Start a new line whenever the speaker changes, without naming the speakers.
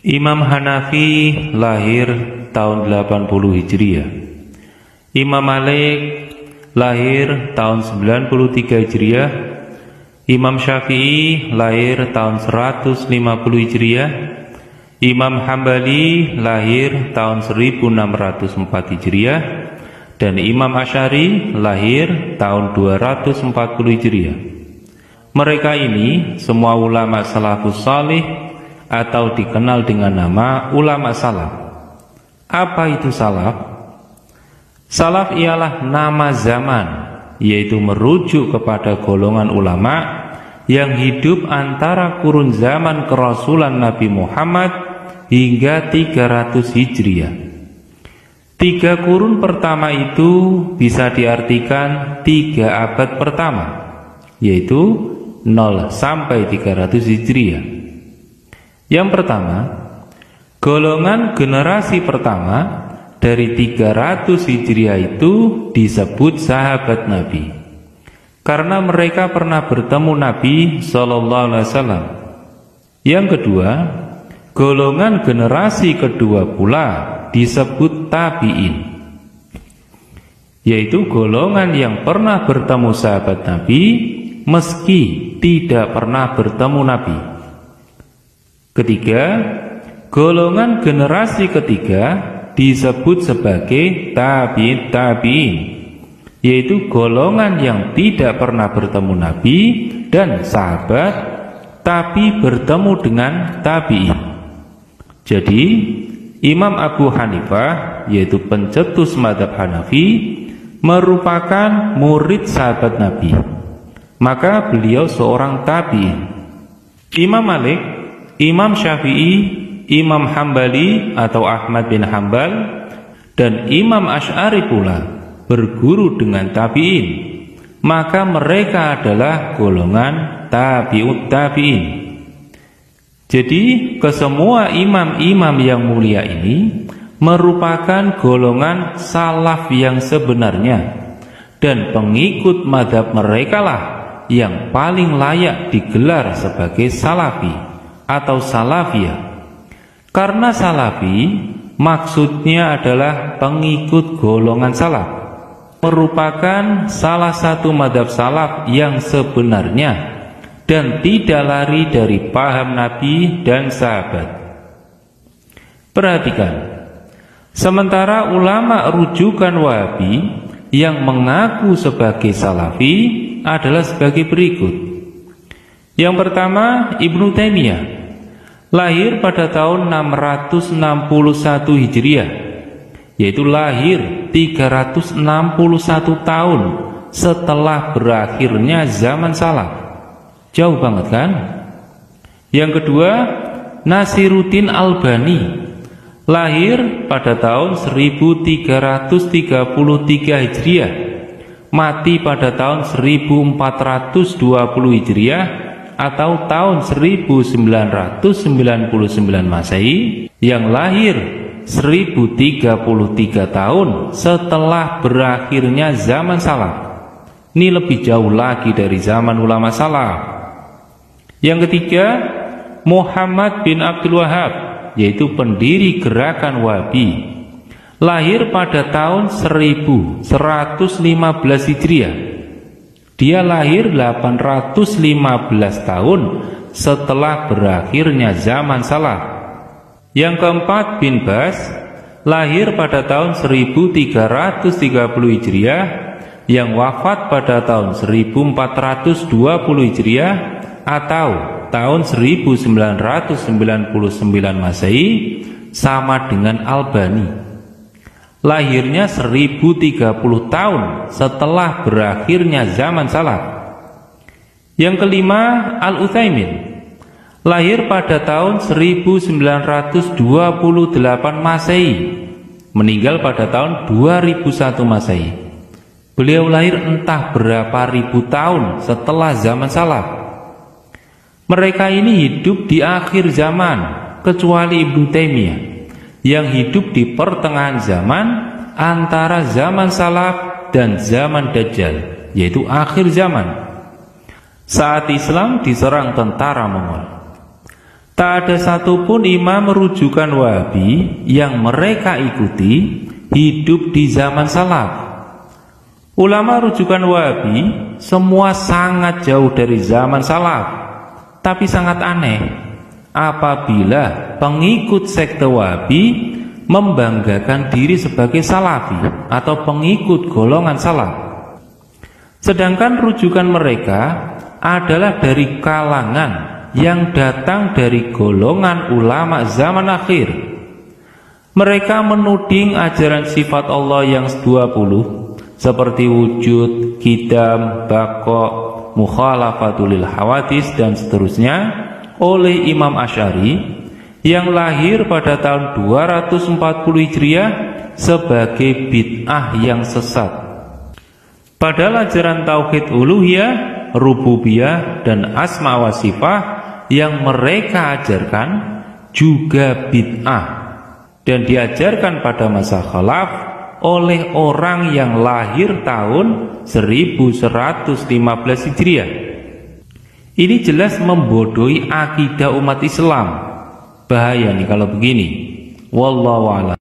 Imam Hanafi lahir tahun 80 Hijriah. Imam Malik lahir tahun 93 Hijriah. Imam Syafi'i lahir tahun 150 Hijriah. Imam Hambali lahir tahun 1604 Hijriah. Dan Imam Asy'ari lahir tahun 240 Hijriah. Mereka ini semua ulama salafus salih atau dikenal dengan nama ulama salaf. Apa itu salaf? Salaf ialah nama zaman, yaitu merujuk kepada golongan ulama yang hidup antara kurun zaman kerasulan Nabi Muhammad hingga 300 Hijriah. 3 kurun pertama itu bisa diartikan 3 abad pertama, yaitu 0 sampai 300 Hijriah. Yang pertama, golongan generasi pertama dari 300 Hijriah itu disebut sahabat Nabi, karena mereka pernah bertemu Nabi SAW. Yang kedua, golongan generasi kedua pula disebut tabi'in, yaitu golongan yang pernah bertemu sahabat Nabi meski tidak pernah bertemu Nabi. Ketiga, golongan generasi ketiga disebut sebagai tabi'in, yaitu golongan yang tidak pernah bertemu Nabi dan sahabat, tapi bertemu dengan tabi'in. Jadi Imam Abu Hanifah, yaitu pencetus mazhab Hanafi, merupakan murid sahabat Nabi, maka beliau seorang tabi'in. Imam Malik, Imam Syafi'i, Imam Hambali atau Ahmad bin Hambal, dan Imam Asy'ari pula berguru dengan tabi'in, maka mereka adalah golongan tabi'ut tabi'in. Jadi kesemua imam-imam yang mulia ini merupakan golongan salaf yang sebenarnya, dan pengikut mazhab mereka lah yang paling layak digelar sebagai salafi atau salafiyah. Karena salafi maksudnya adalah pengikut golongan salaf, merupakan salah satu mazhab salaf yang sebenarnya dan tidak lari dari paham Nabi dan sahabat. Perhatikan, sementara ulama rujukan Wahabi yang mengaku sebagai salafi adalah sebagai berikut. Yang pertama, Ibnu Taimiyah, lahir pada tahun 661 Hijriah, yaitu lahir 361 tahun setelah berakhirnya zaman salaf. Jauh banget kan? Yang kedua, Nasiruddin Albani, lahir pada tahun 1333 Hijriah, mati pada tahun 1420 Hijriah atau tahun 1999 Masehi, yang lahir 1033 tahun setelah berakhirnya zaman salaf. Ini lebih jauh lagi dari zaman ulama salaf. Yang ketiga, Muhammad bin Abdul Wahab, yaitu pendiri gerakan Wahabi, lahir pada tahun 1115 Hijriah. Dia lahir 815 tahun setelah berakhirnya zaman salaf. Yang keempat, bin Baz, lahir pada tahun 1330 Hijriah, yang wafat pada tahun 1420 Hijriah atau tahun 1999 Masehi, sama dengan Albani. Lahirnya 1030 tahun setelah berakhirnya zaman salaf. Yang kelima, Al-Utsaimin, lahir pada tahun 1928 Masehi, meninggal pada tahun 2001 Masehi. Beliau lahir entah berapa ribu tahun setelah zaman salaf. Mereka ini hidup di akhir zaman, kecuali Ibnu Taimiyah yang hidup di pertengahan zaman antara zaman salaf dan zaman Dajjal, yaitu akhir zaman, saat Islam diserang tentara Mongol. Tak ada satupun imam rujukan Wahabi yang mereka ikuti hidup di zaman salaf. Ulama rujukan Wahabi semua sangat jauh dari zaman salaf. Tapi sangat aneh apabila pengikut sekte Wahabi membanggakan diri sebagai salafi atau pengikut golongan salaf. Sedangkan rujukan mereka adalah dari kalangan yang datang dari golongan ulama zaman akhir. Mereka menuding ajaran sifat Allah yang 20 seperti wujud, qidam, baqa, mukhalafatul hawadis dan seterusnya oleh Imam Asy'ari yang lahir pada tahun 240 Hijriah sebagai bid'ah yang sesat. Padahal ajaran tauhid uluhiyah, rububiyah dan asma wa sifat yang mereka ajarkan juga bid'ah dan diajarkan pada masa khalaf oleh orang yang lahir tahun 1115 Hijriah. Ini jelas membodohi akidah umat Islam. Bahaya nih kalau begini. Wallahu a'lam.